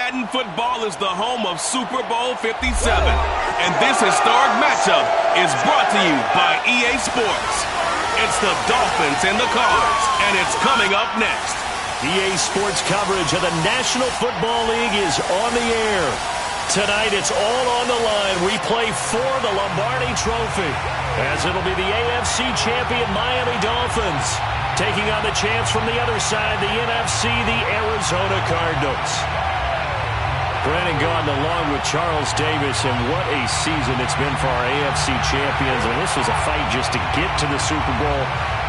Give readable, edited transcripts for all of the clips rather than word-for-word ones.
Madden football is the home of Super Bowl 57. And this historic matchup is brought to you by EA Sports. It's the Dolphins and the Cards, and it's coming up next. EA Sports coverage of the National Football League is on the air. Tonight, it's all on the line. We play for the Lombardi Trophy, as it'll be the AFC champion Miami Dolphins taking on the chance from the other side, the NFC, the Arizona Cardinals. Brandon Gaudin along with Charles Davis, and what a season it's been for our AFC champions. And this was a fight just to get to the Super Bowl.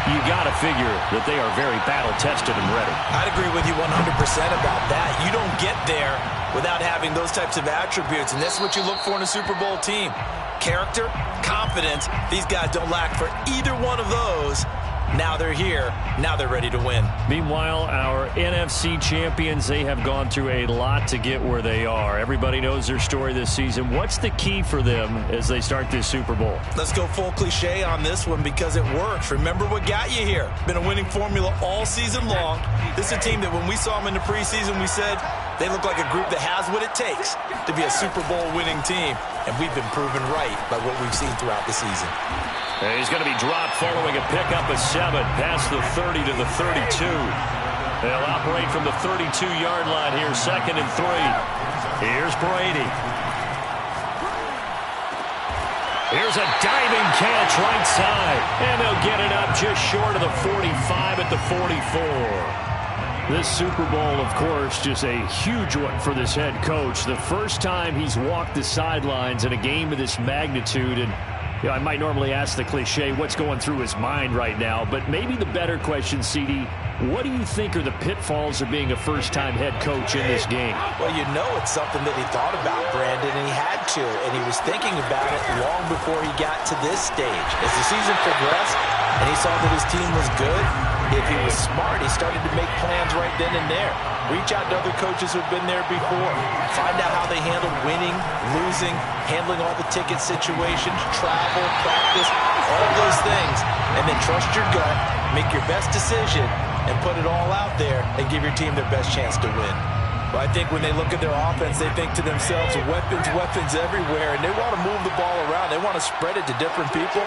You got to figure that they are very battle-tested and ready. I'd agree with you 100% about that. You don't get there without having those types of attributes, and that's what you look for in a Super Bowl team. Character, confidence. These guys don't lack for either one of those. Now they're here. Now they're ready to win. Meanwhile, our NFC champions, they have gone through a lot to get where they are. Everybody knows their story this season. What's the key for them as they start this Super Bowl? Let's go full cliche on this one because it works. Remember what got you here. Been a winning formula all season long. This is a team that when we saw them in the preseason, we said they look like a group that has what it takes to be a Super Bowl winning team. And we've been proven right by what we've seen throughout the season. And he's going to be dropped following a pickup of 7 past the 30 to the 32. They'll operate from the 32-yard line here, 2nd and 3. Here's Brady. Here's a diving catch right side. And they'll get it up just short of the 45 at the 44. This Super Bowl, of course, just a huge one for this head coach. The first time he's walked the sidelines in a game of this magnitude. And you know, I might normally ask the cliche, what's going through his mind right now? But maybe the better question, CD, what do you think are the pitfalls of being a first-time head coach in this game? Well, you know it's something that he thought about, Brandon, and he had to. And he was thinking about it long before he got to this stage. As the season progressed and he saw that his team was good, if he was smart, he started to make plans right then and there. Reach out to other coaches who've been there before. Find out how they handle winning, losing, handling all the ticket situations, travel, practice, all those things. And then trust your gut, make your best decision, and put it all out there and give your team their best chance to win. Well, I think when they look at their offense, they think to themselves, weapons, weapons everywhere, and they want to move the ball around. They want to spread it to different people.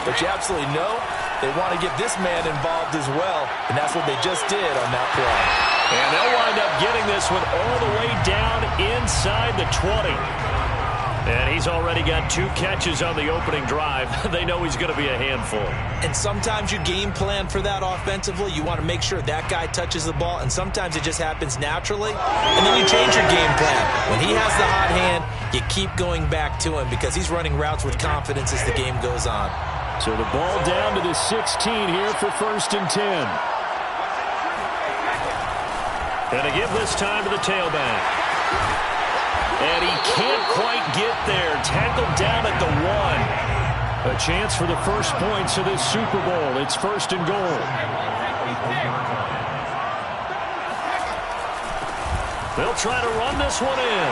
But you absolutely know they want to get this man involved as well, and that's what they just did on that play. And they'll wind up getting this one all the way down inside the 20. And he's already got 2 catches on the opening drive. They know he's going to be a handful. And sometimes you game plan for that offensively. You want to make sure that guy touches the ball, and sometimes it just happens naturally. And then you change your game plan. When he has the hot hand, you keep going back to him because he's running routes with confidence as the game goes on. So the ball down to the 16 here for 1st and 10. And to give this time to the tailback. And he can't quite get there. Tackled down at the 1. A chance for the first points of this Super Bowl. It's 1st and goal. They'll try to run this one in.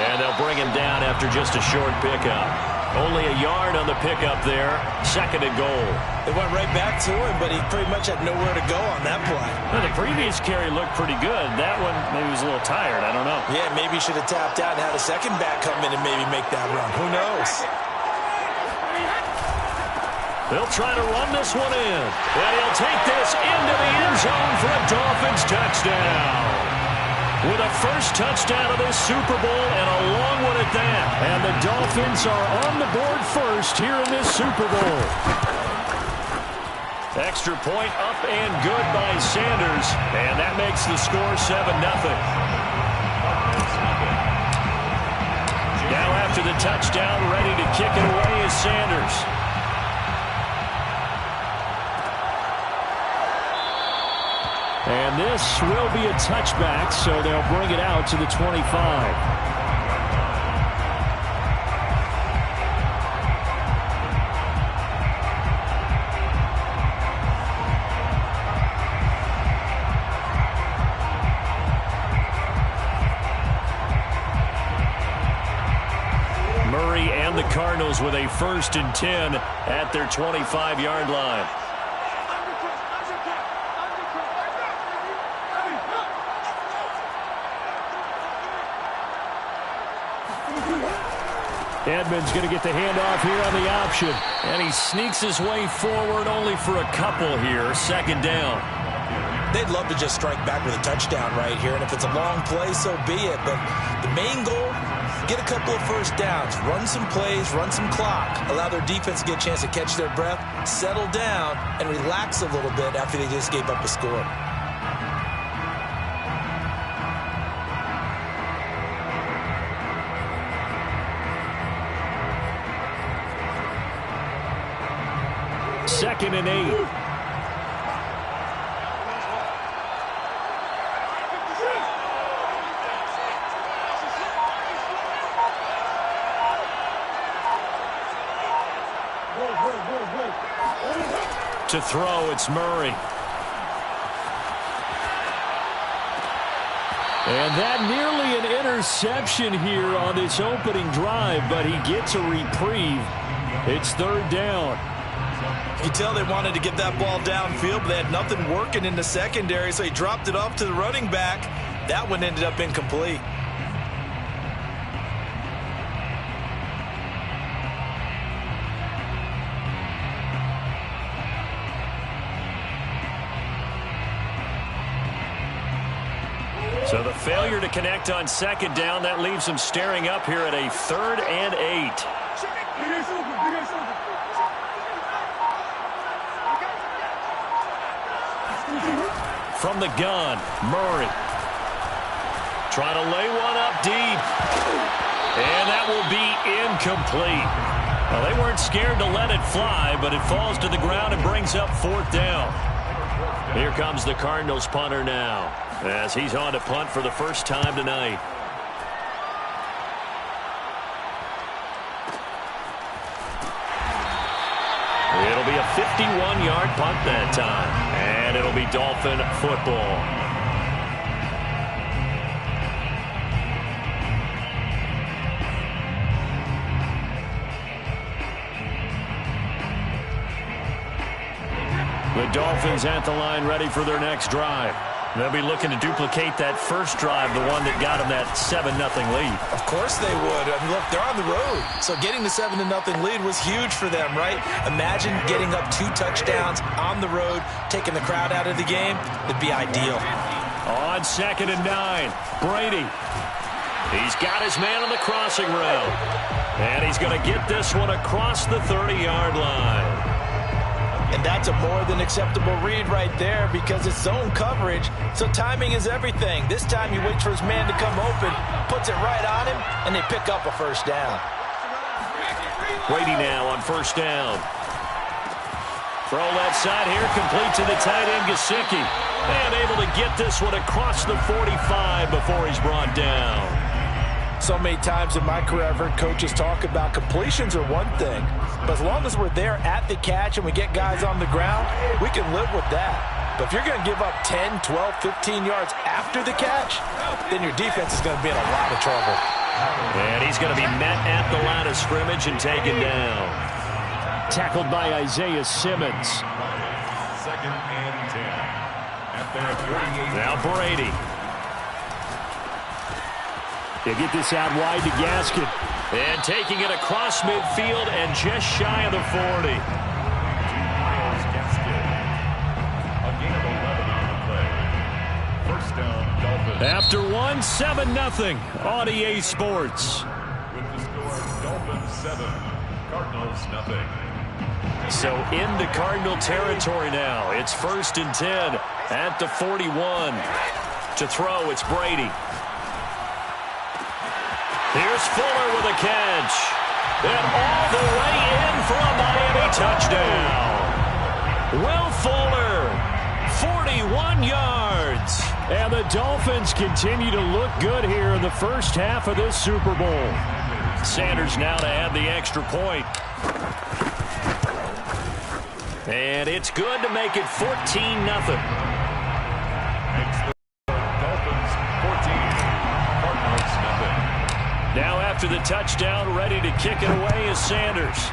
And they'll bring him down after just a short pickup. Only a yard on the pickup there. 2nd and goal. They went right back to him, but he pretty much had nowhere to go on that play. Well, the previous carry looked pretty good. That one maybe was a little tired. I don't know. Yeah, maybe he should have tapped out and had a second back come in and maybe make that run. Who knows? They'll try to run this one in. And he'll take this into the end zone for a Dolphins touchdown. With a first touchdown of this Super Bowl and a long one at that. And the Dolphins are on the board first here in this Super Bowl. Extra point up and good by Sanders. And that makes the score 7-0. Now after the touchdown, ready to kick it away is Sanders. And this will be a touchback, so they'll bring it out to the 25. Murray and the Cardinals with a 1st and 10 at their 25-yard line. Edmonds going to get the handoff here on the option. And he sneaks his way forward only for a couple here. Second down. They'd love to just strike back with a touchdown right here, and if it's a long play, so be it. But the main goal, get a couple of first downs, run some plays, run some clock, allow their defense to get a chance to catch their breath, settle down, and relax a little bit after they just gave up a score. Second and 8. To throw, it's Murray. And that nearly an interception here on this opening drive, but he gets a reprieve. It's third down. You can tell they wanted to get that ball downfield, but they had nothing working in the secondary, so he dropped it off to the running back. That one ended up incomplete. So the failure to connect on second down, that leaves them staring up here at a 3rd and 8. From the gun, Murray. Trying to lay one up deep. And that will be incomplete. Well, they weren't scared to let it fly, but it falls to the ground and brings up 4th down. Here comes the Cardinals punter now, as he's on to punt for the first time tonight. It'll be a 51-yard punt that time, and it'll be Dolphin football. The Dolphins at the line ready for their next drive. They'll be looking to duplicate that first drive, the one that got them that 7-0 lead. Of course they would. I mean, look, they're on the road. So getting the 7-0 lead was huge for them, right? Imagine getting up 2 touchdowns on the road, taking the crowd out of the game. It'd be ideal. On 2nd and 9, Brady. He's got his man on the crossing route. And he's going to get this one across the 30-yard line. And that's a more than acceptable read right there because it's zone coverage, so timing is everything. This time he waits for his man to come open, puts it right on him, and they pick up a first down. Brady now on first down. Throw left side here, complete to the tight end, Gesicki. And able to get this one across the 45 before he's brought down. So many times in my career I've heard coaches talk about completions are one thing, but as long as we're there at the catch and we get guys on the ground, we can live with that. But if you're going to give up 10, 12, 15 yards after the catch, then your defense is going to be in a lot of trouble. And he's going to be met at the line of scrimmage and taken down. Tackled by Isaiah Simmons. 2nd and 10. At their 48. Now Brady. They get this out wide to Gaskin. And taking it across midfield and just shy of the 40. Gaskin. A gain of 11 on the play. First down, Dolphins. After one, 7-0 on EA Sports. With the score, Dolphins 7, Cardinals 0. So into Cardinal territory now. It's 1st and 10 at the 41. To throw, it's Brady. Here's Fuller with a catch. And all the way in for a Miami touchdown. Will Fuller, 41 yards. And the Dolphins continue to look good here in the first half of this Super Bowl. Sanders now to add the extra point. And it's good to make it 14-0. Now after the touchdown, ready to kick it away is Sanders.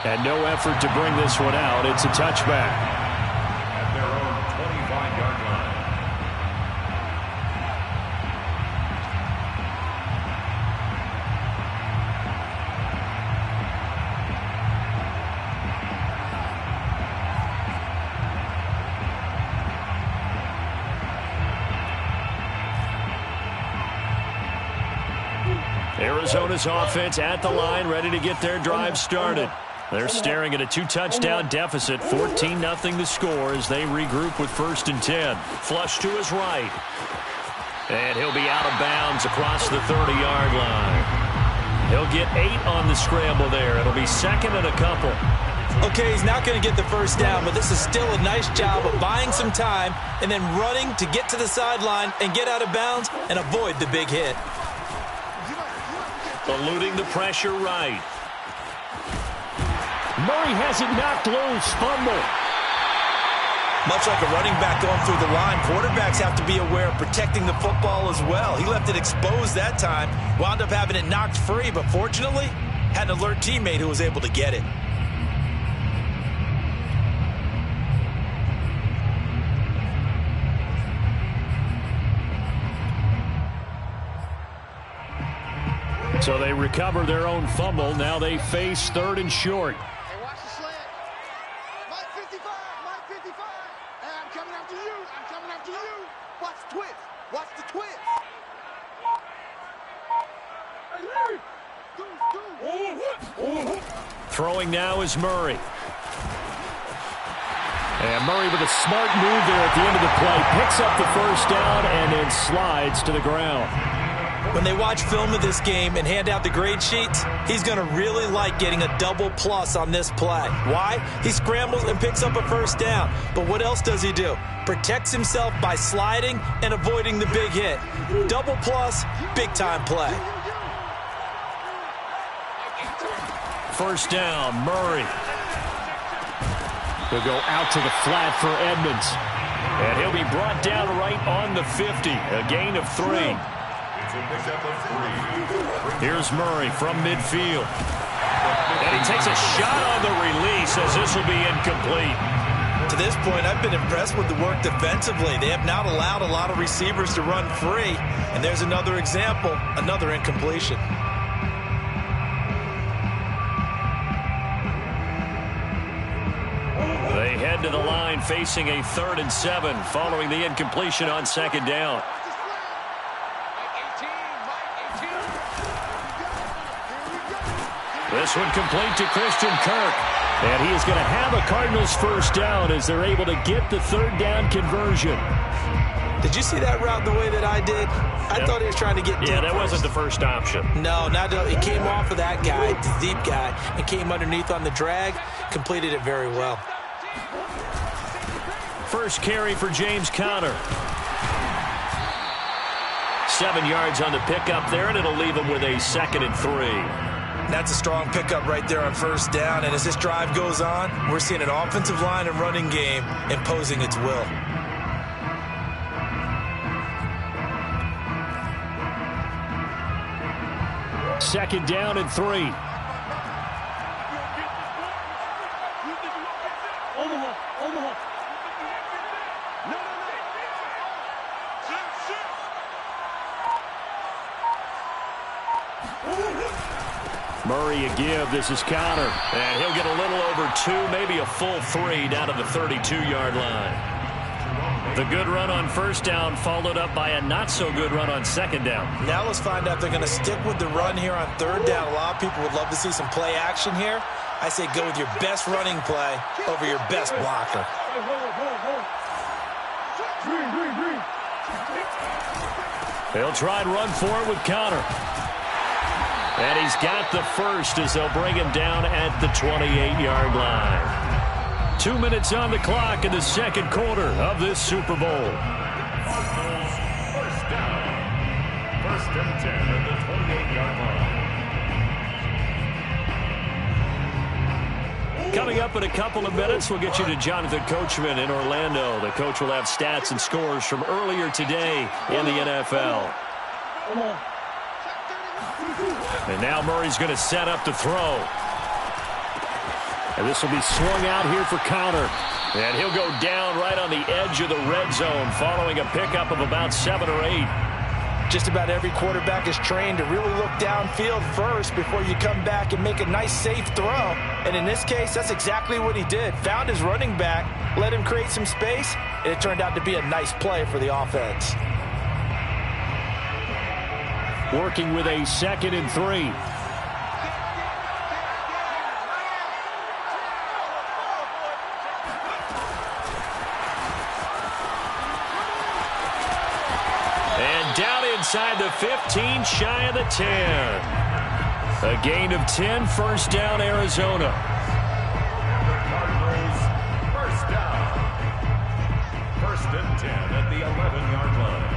And no effort to bring this one out. It's a touchback. At their own 25-yard Arizona's offense at the line, ready to get their drive started. They're staring at a 2-touchdown deficit, 14-0 the score as they regroup with 1st and 10. Flush to his right. And he'll be out of bounds across the 30-yard line. He'll get 8 on the scramble there. It'll be 2nd and a couple. Okay, he's not going to get the first down, but this is still a nice job of buying some time and then running to get to the sideline and get out of bounds and avoid the big hit. Eluding the pressure right. Murray has it knocked loose. Fumble. Much like a running back going through the line, quarterbacks have to be aware of protecting the football as well. He left it exposed that time, wound up having it knocked free, but fortunately, had an alert teammate who was able to get it. So they recover their own fumble. Now they face 3rd and short. Hey, watch the slant. Mike 55, Mike 55. Hey, I'm coming after you. I'm coming after you. Watch the twist. Watch the twist. Throwing now is Murray. And Murray with a smart move there at the end of the play. Picks up the first down and then slides to the ground. When they watch film of this game and hand out the grade sheets, he's going to really like getting a double plus on this play. Why? He scrambles and picks up a first down. But what else does he do? Protects himself by sliding and avoiding the big hit. Double plus, big-time play. First down, Murray. He'll go out to the flat for Edmonds. And he'll be brought down right on the 50. A gain of 3. Here's Murray from midfield. And he takes a shot on the release as this will be incomplete. To this point, I've been impressed with the work defensively. They have not allowed a lot of receivers to run free. And there's another example, another incompletion. They head to the line facing a 3rd and 7 following the incompletion on 2nd down. This one complete to Christian Kirk. And he is going to have a Cardinals first down as they're able to get the 3rd down conversion. Did you see that route the way that I did? I thought he was trying to get deep. Yeah, that wasn't the first option. No, it came off of that guy, the deep guy, and came underneath on the drag, completed it very well. First carry for James Conner. 7 yards on the pickup there, and it'll leave him with a 2nd and 3. That's a strong pickup right there on first down, and as this drive goes on, we're seeing an offensive line and running game imposing its will. Second down and 3. Murray a give. This is Conner. And he'll get a little over 2, maybe a full 3 down to the 32-yard line. The good run on first down followed up by a not-so-good run on 2nd down. Now let's find out if they're going to stick with the run here on 3rd down. A lot of people would love to see some play action here. I say go with your best running play over your best blocker. They'll try and run for it with Conner. And he's got the first as they'll bring him down at the 28-yard line. 2 minutes on the clock in the 2nd quarter of this Super Bowl. First down. 1st and 10 at the 28-yard line. Coming up in a couple of minutes, we'll get you to Jonathan Coachman in Orlando. The coach will have stats and scores from earlier today in the NFL. And now Murray's going to set up to throw. And this will be swung out here for Conner. And he'll go down right on the edge of the red zone following a pickup of about 7 or 8. Just about every quarterback is trained to really look downfield first before you come back and make a nice, safe throw. And in this case, that's exactly what he did. Found his running back, let him create some space, and it turned out to be a nice play for the offense. working with a 2nd and 3. And down inside the 15, shy of the 10. A gain of 10, first down, Arizona. The Cardinals, first down. 1st and 10 at the 11-yard line.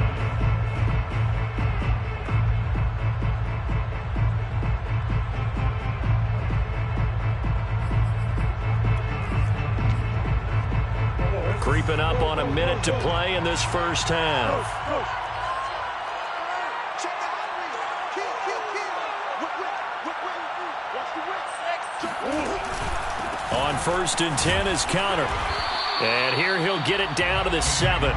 Creeping up on a minute to play in this first half. On 1st and 10 is counter. And here he'll get it down to the 7.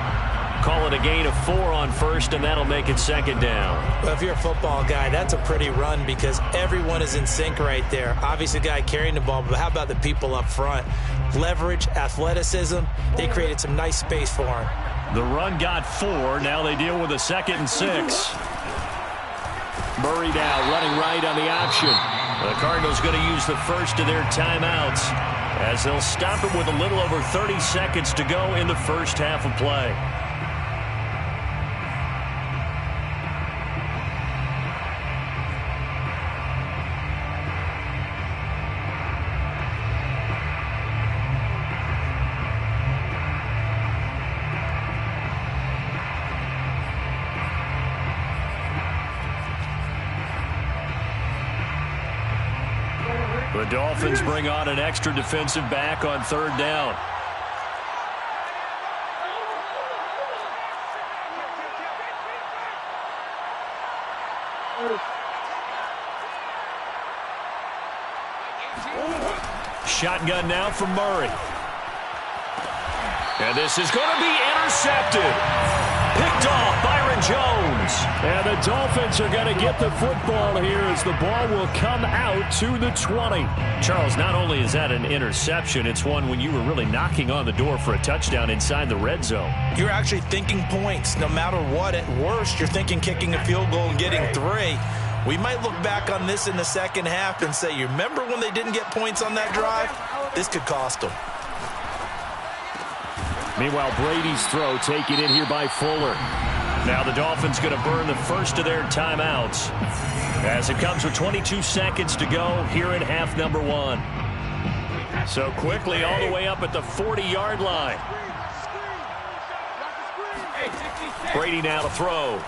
Call it a gain of 4 on 1st, and that'll make it 2nd down. Well, if you're a football guy, that's a pretty run because everyone is in sync right there. Obviously, the guy carrying the ball, but how about the people up front? Leverage, athleticism, they created some nice space for him. The run got 4. Now they deal with a 2nd and 6. Murray now running right on the option. The Cardinals going to use the first of their timeouts as they'll stop it with a little over 30 seconds to go in the first half of play. The Dolphins bring on an extra defensive back on 3rd down. Shotgun now from Murray. And this is going to be intercepted. Picked off Byron Jones. And the Dolphins are going to get the football here as the ball will come out to the 20. Charles, not only is that an interception, it's one when you were really knocking on the door for a touchdown inside the red zone. You're actually thinking points. No matter what, at worst, you're thinking kicking a field goal and getting 3. We might look back on this in the second half and say, you remember when they didn't get points on that drive? This could cost them. Meanwhile, Brady's throw taken in here by Fuller. Now the Dolphins going to burn the first of their timeouts as it comes with 22 seconds to go here in half number 1. So quickly all the way up at the 40-yard line. Brady now to throw.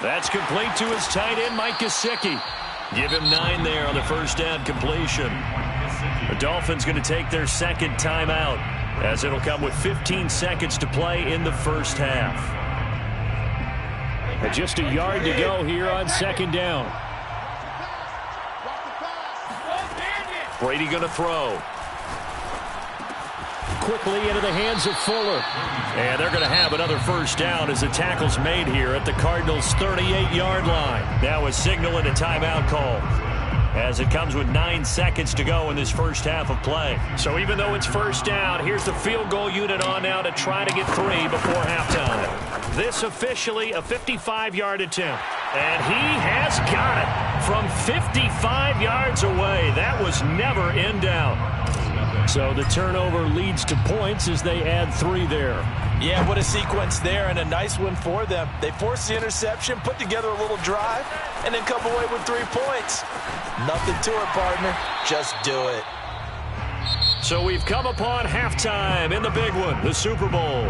That's complete to his tight end, Mike Gesicki. Give him 9 there on the first down completion. The Dolphins going to take their second timeout as it'll come with 15 seconds to play in the first half. And just a yard to go here on 2nd down. Brady going to throw. Quickly into the hands of Fuller. And they're going to have another first down as the tackle's made here at the Cardinals' 38-yard line. Now a signal and a timeout call as it comes with 9 seconds to go in this first half of play. So even though it's first down, here's the field goal unit on now to try to get 3 before halftime. This officially a 55-yard attempt. And he has got it from 55 yards away. That was never in doubt. So the turnover leads to points as they add 3 there. Yeah, what a sequence there and a nice one for them. They forced the interception, put together a little drive, and then come away with 3 points. Nothing to it, partner. Just do it. So we've come upon halftime in the big one, the Super Bowl.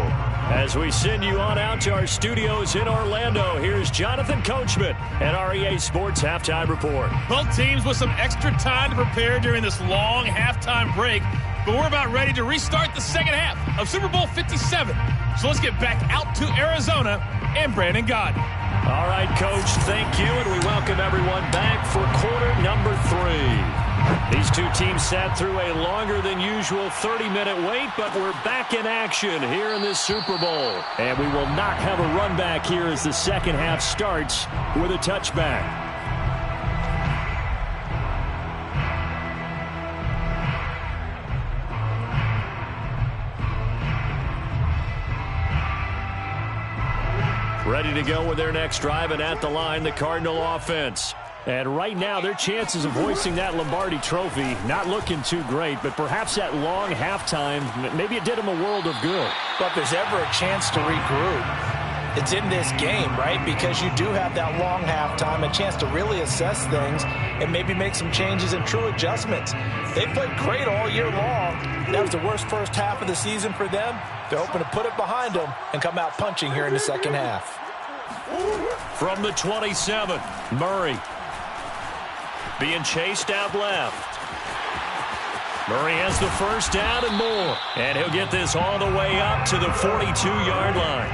As we send you on out to our studios in Orlando, here's Jonathan Coachman at our EA Sports Halftime Report. Both teams with some extra time to prepare during this long halftime break, but we're about ready to restart the second half of Super Bowl 57. So let's get back out to Arizona and Brandon Gaudin. All right, Coach, thank you, and we welcome everyone back for quarter number 3. These two teams sat through a longer than usual 30-minute wait, but we're back in action here in this Super Bowl. And we will not have a run back here as the second half starts with a touchback. Ready to go with their next drive, and at the line, the Cardinal offense. And right now, their chances of hoisting that Lombardi trophy, not looking too great, but perhaps that long halftime, maybe it did them a world of good. But if there's ever a chance to regroup, it's in this game, right? Because you do have that long halftime, a chance to really assess things and maybe make some changes and true adjustments. They played great all year long. That was the worst first half of the season for them. They're hoping to put it behind them and come out punching here in the second half. From the 27, Murray. Being chased out left. Murray has the first down and more. And he'll get this all the way up to the 42-yard line.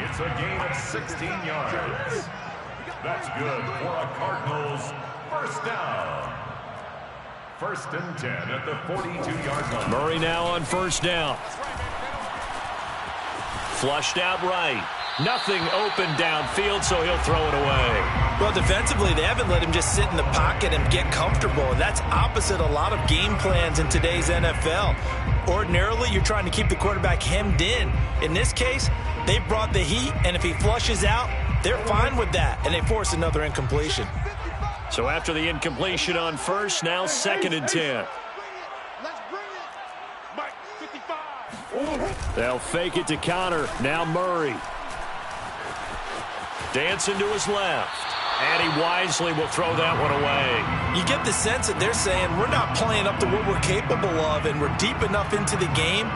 It's a gain of 16 yards. That's good for a Cardinals first down. First and 10 at the 42-yard line. Murray now on first down. Flushed out right. Nothing open downfield, so he'll throw it away. Well, defensively, they haven't let him just sit in the pocket and get comfortable. And that's opposite a lot of game plans in today's NFL. Ordinarily, you're trying to keep the quarterback hemmed in. In this case, they brought the heat, and if he flushes out, they're fine with that, and they force another incompletion. So after the incompletion on first, now second and 10. They'll fake it to Connor. Now Murray. Dancing to his left. And he wisely will throw that one away. You get the sense that they're saying we're not playing up to what we're capable of, and we're deep enough into the game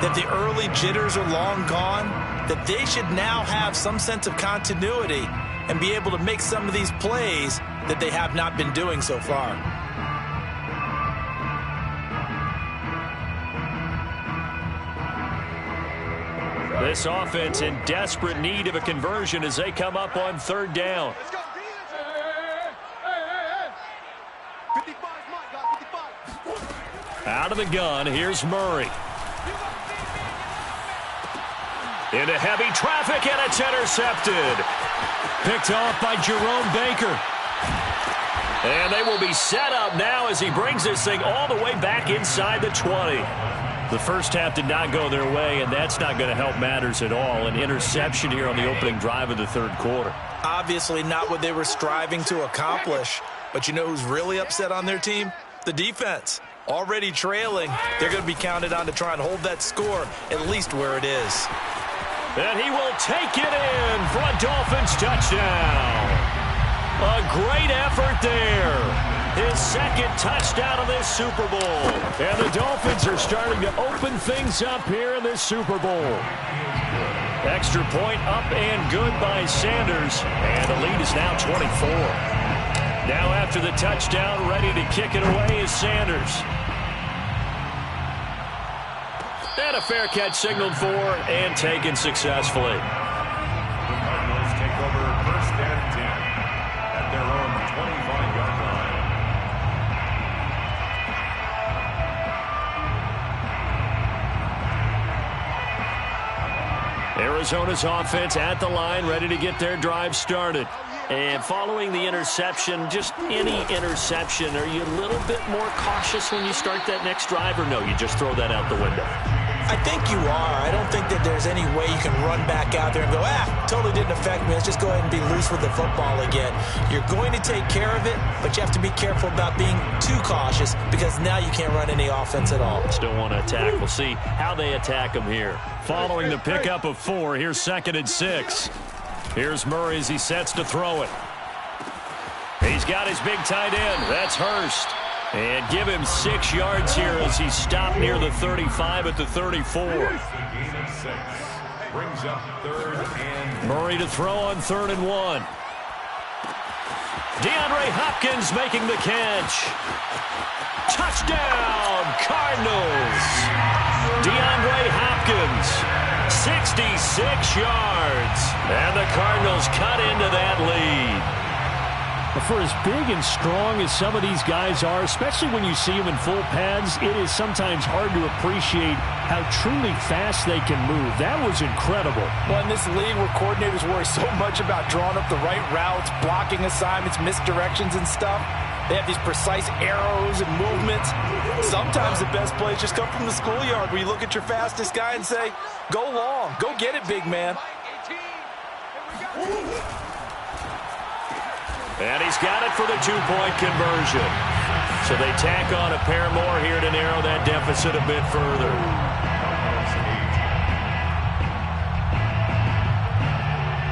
that the early jitters are long gone, that they should now have some sense of continuity and be able to make some of these plays that they have not been doing so far. This offense in desperate need of a conversion as they come up on third down. Out of the gun, here's Murray. Into heavy traffic, and it's intercepted. Picked off by Jerome Baker. And they will be set up now as he brings this thing all the way back inside the 20. The first half did not go their way, and that's not going to help matters at all. An interception here on the opening drive of the third quarter. Obviously not what they were striving to accomplish. But you know who's really upset on their team? The defense. Already trailing. They're going to be counted on to try and hold that score at least where it is. And he will take it in for a Dolphins touchdown. A great effort there. His second touchdown of this Super Bowl. And the Dolphins are starting to open things up here in this Super Bowl. Extra point up and good by Sanders. And the lead is now 24. Now after the touchdown, ready to kick it away is Sanders. And a fair catch signaled for and taken successfully. The Cardinals take over first and 10 at their own 25-yard line. Arizona's offense at the line, ready to get their drive started. And following the interception, just any interception, are you a little bit more cautious when you start that next drive, or no, you just throw that out the window? I think you are. I don't think that there's any way you can run back out there and go, totally didn't affect me. Let's just go ahead and be loose with the football again. You're going to take care of it, but you have to be careful about being too cautious because now you can't run any offense at all. Still want to attack. We'll see how they attack them here. Following the pickup of 4, here's second and 6. Here's Murray as he sets to throw it. He's got his big tight end. That's Hurst. And give him 6 yards here as he stopped near the 35 at the 34. Gain of 6. Brings up third and... Murray to throw on 3rd and 1. DeAndre Hopkins making the catch. Touchdown, Cardinals. DeAndre Hopkins, 66 yards. And the Cardinals cut into that lead. For as big and strong as some of these guys are, especially when you see them in full pads, it is sometimes hard to appreciate how truly fast they can move. That was incredible. Well, in this league where coordinators worry so much about drawing up the right routes, blocking assignments, misdirections and stuff, they have these precise arrows and movements. Sometimes the best plays just come from the schoolyard where you look at your fastest guy and say, go long, go get it, big man. And he's got it for the two-point conversion. So they tack on a pair more here to narrow that deficit a bit further.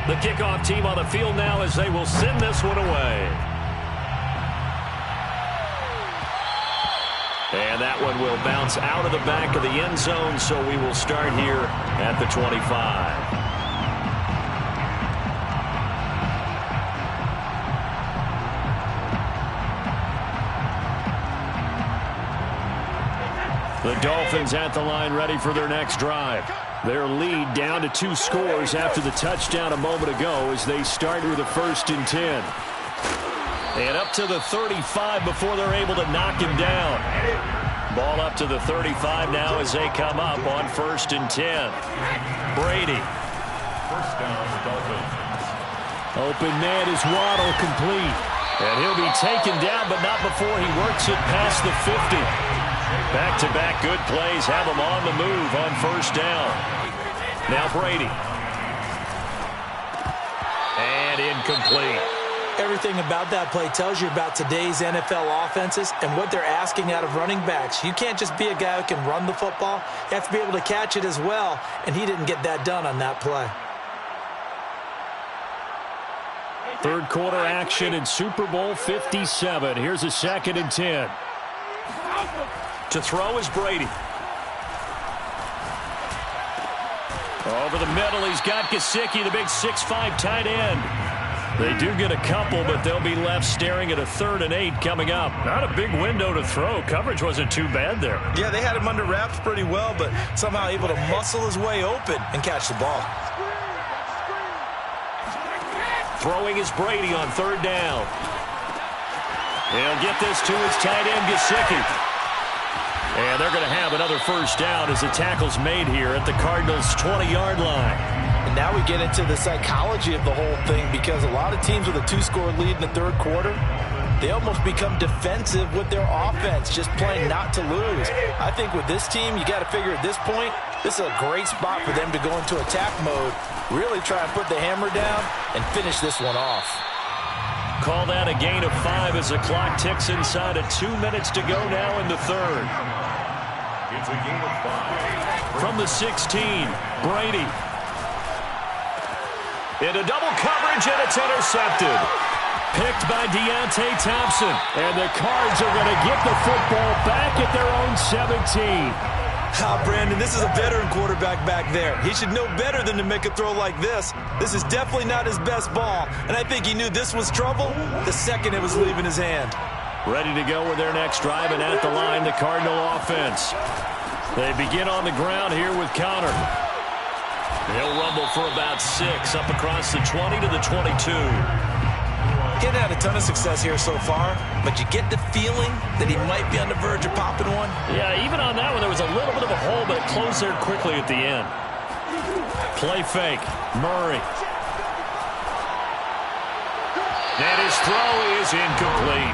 The kickoff team on the field now as they will send this one away. And that one will bounce out of the back of the end zone, so we will start here at the 25. The Dolphins at the line ready for their next drive. Their lead down to 2 scores after the touchdown a moment ago as they start with a 1st and 10. And up to the 35 before they're able to knock him down. Ball up to the 35 now as they come up on 1st and 10. Brady. First down, Dolphins. Open man is Waddle, complete. And he'll be taken down, but not before he works it past the 50. Back-to-back good plays have him on the move on 1st down. Now Brady. And incomplete. Everything about that play tells you about today's NFL offenses and what they're asking out of running backs. You can't just be a guy who can run the football. You have to be able to catch it as well, and he didn't get that done on that play. Third quarter action in Super Bowl 57. Here's a 2nd and 10. To throw is Brady. Over the middle, he's got Gesicki, the big 6'5" tight end. They do get a couple, but they'll be left staring at a 3rd and 8 coming up. Not a big window to throw. Coverage wasn't too bad there. Yeah, they had him under wraps pretty well, but somehow able to muscle his way open and catch the ball. Throwing is Brady on 3rd down. He'll get this to his tight end, Gesicki. And they're going to have another 1st down as the tackle's made here at the Cardinals' 20-yard line. And now we get into the psychology of the whole thing, because a lot of teams with a 2-score lead in the 3rd quarter, they almost become defensive with their offense, just playing not to lose. I think with this team, you got to figure at this point, this is a great spot for them to go into attack mode, really try and put the hammer down and finish this one off. Call that a gain of 5 as the clock ticks inside of 2 minutes to go now in the 3rd. It's a gain of 5. From the 16, Brady. Into double coverage, and it's intercepted. Picked by Deontay Thompson. And the Cards are going to get the football back at their own 17. Brandon, this is a veteran quarterback back there. He should know better than to make a throw like this. This is definitely not his best ball, and I think he knew this was trouble the second it was leaving his hand. Ready to go with their next drive, and at the line, the Cardinal offense. They begin on the ground here with Connor. He'll rumble for about 6 up across the 20 to the 22. Getting had a ton of success here so far, but you get the feeling that he might be on the verge of popping one. Yeah, even on that one, there was a little bit of a hole, but it closed there quickly at the end. Play fake. Murray. And his throw is incomplete.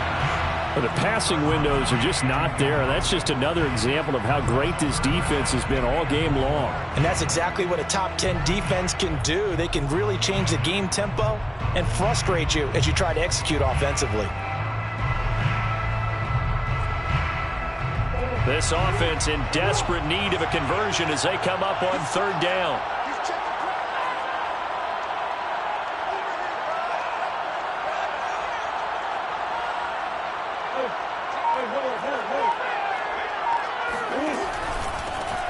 The passing windows are just not there. That's just another example of how great this defense has been all game long. And that's exactly what a top 10 defense can do. They can really change the game tempo and frustrate you as you try to execute offensively. This offense in desperate need of a conversion as they come up on 3rd down.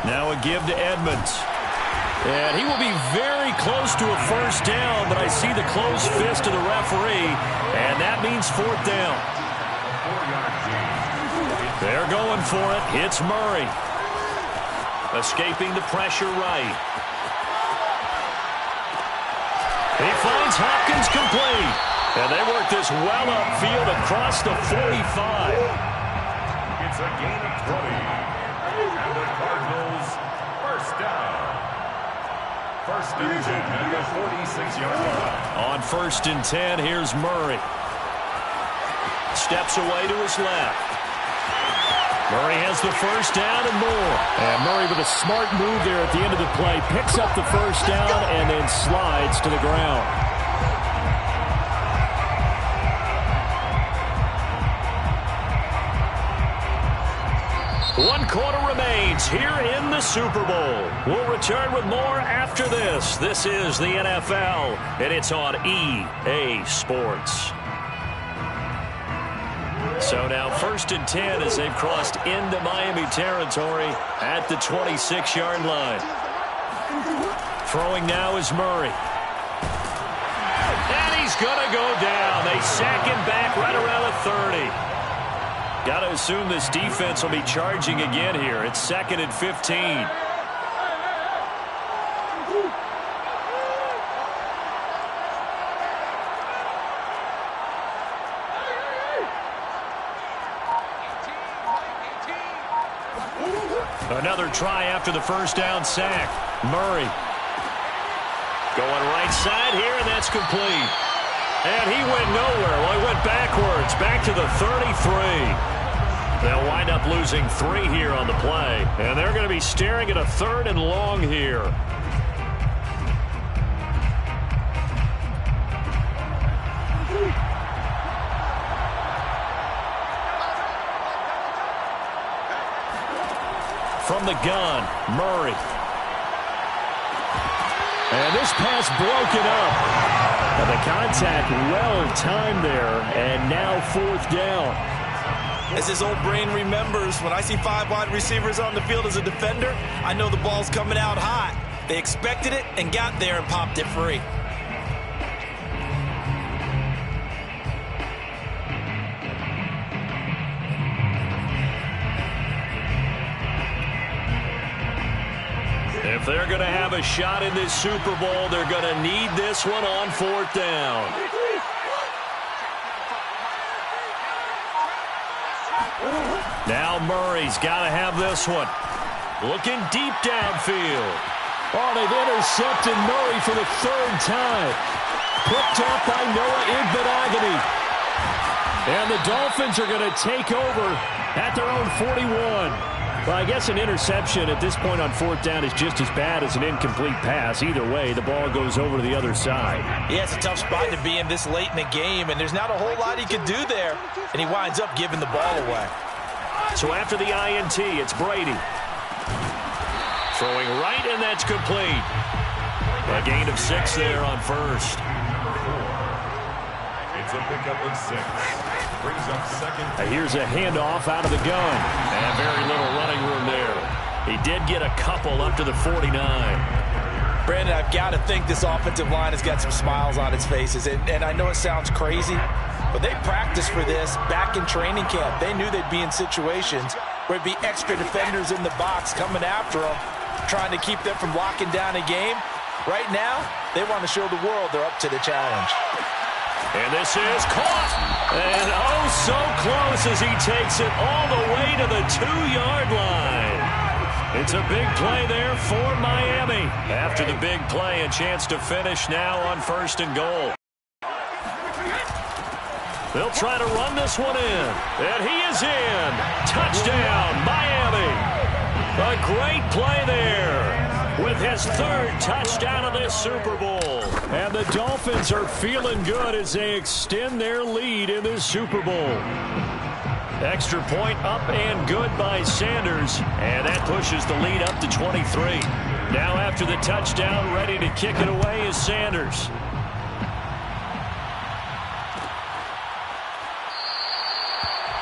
Now a give to Edmonds. And he will be very close to a 1st down, but I see the closed fist of the referee, and that means 4th down. They're going for it. It's Murray. Escaping the pressure right. He finds Hopkins complete. And they work this well upfield across the 45. It's a gain of 20. And the Cardinals, 1st down. 1st and 10 at the 46-yard line. On 1st and 10, here's Murray. Steps away to his left. Murray has the 1st down and more. And Murray with a smart move there at the end of the play. Picks up the 1st down and then slides to the ground. 1 quarter remains here in the Super Bowl. We'll return with more after this. This is the NFL, and it's on EA Sports. So now 1st and 10 as they've crossed into Miami territory at the 26-yard line. Throwing now is Murray. And he's going to go down. They sack him back right around the 30. Got to assume this defense will be charging again here. It's 2nd and 15. Another try after the first down sack. Murray going right side here, and that's complete. And he went nowhere. Well, he went backwards, back to the 33. They'll wind up losing 3 here on the play. And they're going to be staring at a 3rd and long here. From the gun, Murray. And this pass broken up. And the contact well timed there. And now 4th down. As his old brain remembers, when I see 5 wide receivers on the field as a defender, I know the ball's coming out hot. They expected it and got there and popped it free. If they're going to have a shot in this Super Bowl, they're going to need this one on 4th down. Now Murray's got to have this one. Looking deep downfield. Oh, they've intercepted Murray for the 3rd time. Picked off by Noah Igbinoghene. And the Dolphins are going to take over at their own 41. Well, I guess an interception at this point on 4th down is just as bad as an incomplete pass. Either way, the ball goes over to the other side. Yeah, it's a tough spot to be in this late in the game, and there's not a whole lot he could do there, and he winds up giving the ball away. So after the INT, it's Brady. Throwing right, and that's complete. A gain of 6 there on 1st. It's a pickup of 6. Brings up 2nd. Here's a handoff out of the gun. And very little running room there. He did get a couple up to the 49. Brandon, I've got to think this offensive line has got some smiles on its faces. And I know it sounds crazy, but they practiced for this back in training camp. They knew they'd be in situations where it'd be extra defenders in the box coming after them, trying to keep them from locking down a game. Right now, they want to show the world they're up to the challenge. And this is caught. And oh, so close as he takes it all the way to the 2-yard line. It's a big play there for Miami. After the big play, a chance to finish now on 1st and goal. They'll try to run this one in. And he is in. Touchdown, Miami. A great play there with his 3rd touchdown of this Super Bowl. And the Dolphins are feeling good as they extend their lead in this Super Bowl. Extra point up and good by Sanders. And that pushes the lead up to 23. Now after the touchdown, ready to kick it away is Sanders.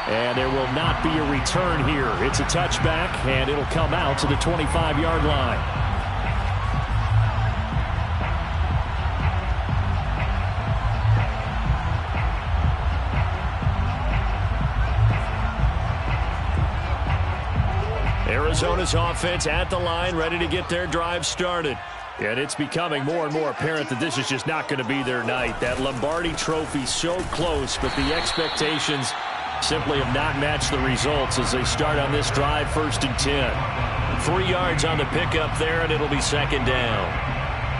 And there will not be a return here. It's a touchback, and it'll come out to the 25-yard line. Arizona's offense at the line, ready to get their drive started. And it's becoming more and more apparent that this is just not going to be their night. That Lombardi Trophy so close, but the expectations simply have not matched the results as they start on this drive, 1st and 10. 3 yards on the pickup there, and it'll be 2nd down.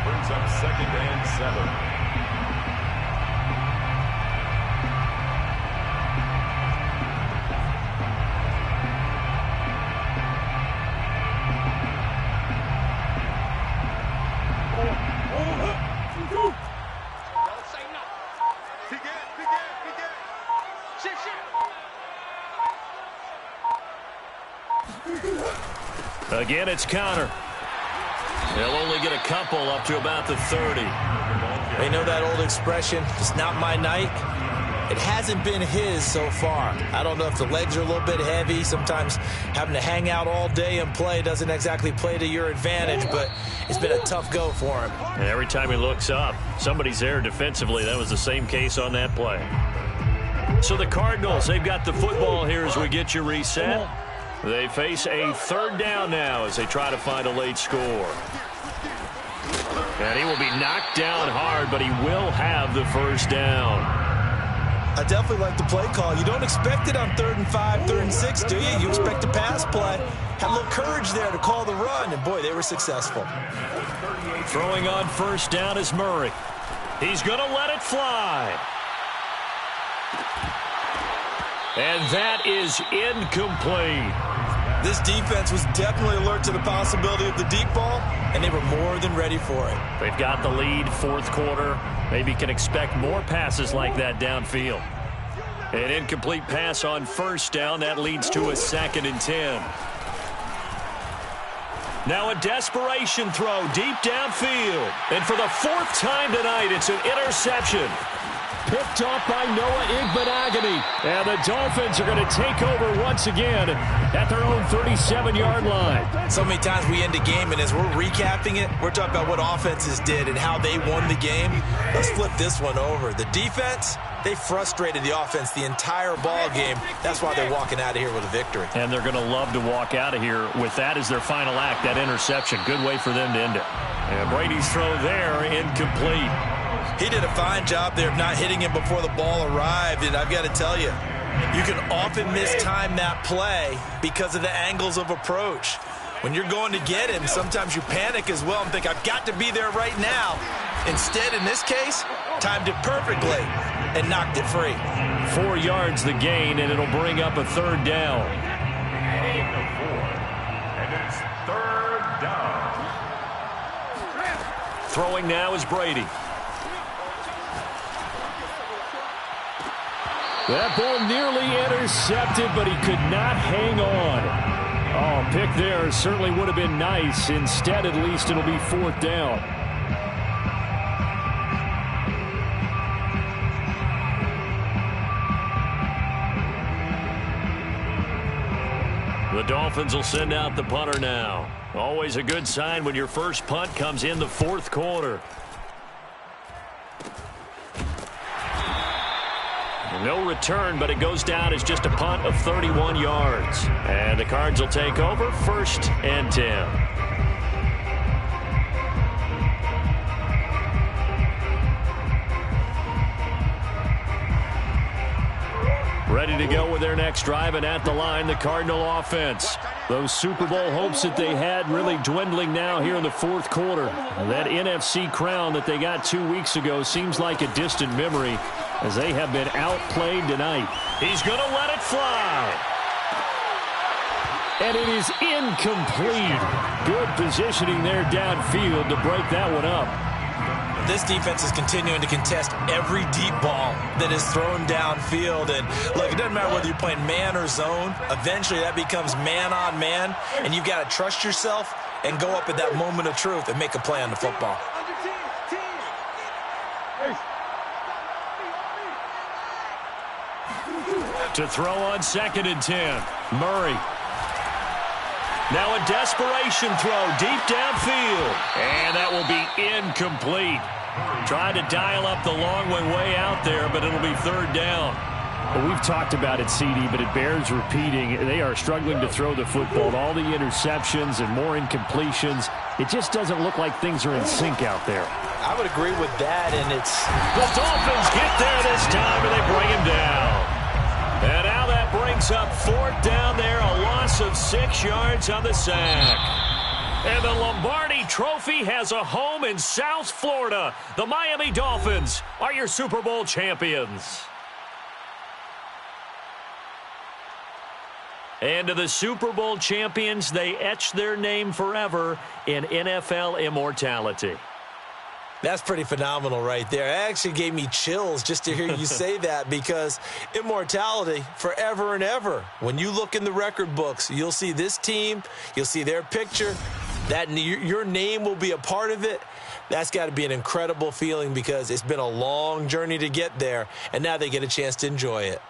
Brings up 2nd and 7. Again, it's counter. They'll only get a couple up to about the 30. They know that old expression, it's not my night. It hasn't been his so far. I don't know if the legs are a little bit heavy. Sometimes having to hang out all day and play doesn't exactly play to your advantage, but it's been a tough go for him. And every time he looks up, somebody's there defensively. That was the same case on that play. So the Cardinals, they've got the football here as we get you reset. They face a third down now as they try to find a late score. And he will be knocked down hard, but he will have the first down. I definitely like the play call. You don't expect it on 3rd and 5, 3rd and 6, do you? You expect a pass play. Had a little courage there to call the run, and boy, they were successful. Throwing on first down is Murray. He's going to let it fly. And that is incomplete. This defense was definitely alert to the possibility of the deep ball, and they were more than ready for it. They've got the lead, fourth quarter. Maybe can expect more passes like that downfield. An incomplete pass on first down. That leads to a 2nd and 10. Now a desperation throw deep downfield. And for the 4th time tonight, it's an interception. Picked off by Noah Igbenogany. And the Dolphins are going to take over once again at their own 37-yard line. So many times we end a game, and as we're recapping it, we're talking about what offenses did and how they won the game. Let's flip this one over. The defense, they frustrated the offense the entire ball game. That's why they're walking out of here with a victory. And they're going to love to walk out of here with that as their final act, that interception. Good way for them to end it. And Brady's throw there, incomplete. He did a fine job there of not hitting him before the ball arrived, and I've got to tell you, you can often mistime that play because of the angles of approach. When you're going to get him, sometimes you panic as well and think, I've got to be there right now. Instead, in this case, timed it perfectly and knocked it free. 4 yards the gain, and it'll bring up a 3rd down. And it's 3rd down. Throwing now is Brady. That ball nearly intercepted, but he could not hang on. Oh, pick there certainly would have been nice. Instead, at least, it'll be 4th down. The Dolphins will send out the punter now. Always a good sign when your first punt comes in the 4th quarter. No return, but it goes down as just a punt of 31 yards. And the Cards will take over 1st and 10. Ready to go with their next drive, and at the line, the Cardinal offense. Those Super Bowl hopes that they had really dwindling now here in the 4th quarter. That NFC crown that they got 2 weeks ago seems like a distant memory as they have been outplayed tonight. He's going to let it fly. And it is incomplete. Good positioning there downfield to break that one up. This defense is continuing to contest every deep ball that is thrown downfield. And look, it doesn't matter whether you're playing man or zone. Eventually that becomes man on man, and you've got to trust yourself and go up at that moment of truth and make a play on the football. To throw on 2nd and 10. Murray. Now a desperation throw deep downfield. And that will be incomplete. Tried to dial up the long one way out there, but it'll be 3rd down. Well, we've talked about it, CD, but it bears repeating. They are struggling to throw the football. All the interceptions and more incompletions. It just doesn't look like things are in sync out there. I would agree with that, and it's... The Dolphins get there this time, and they bring him down. And now that brings up 4th down there, a loss of 6 yards on the sack. And the Lombardi Trophy has a home in South Florida. The Miami Dolphins are your Super Bowl champions. And to the Super Bowl champions, they etch their name forever in NFL immortality. That's pretty phenomenal right there. It actually gave me chills just to hear you say that, because immortality forever and ever. When you look in the record books, you'll see this team, you'll see their picture, that your name will be a part of it. That's got to be an incredible feeling, because it's been a long journey to get there, and now they get a chance to enjoy it.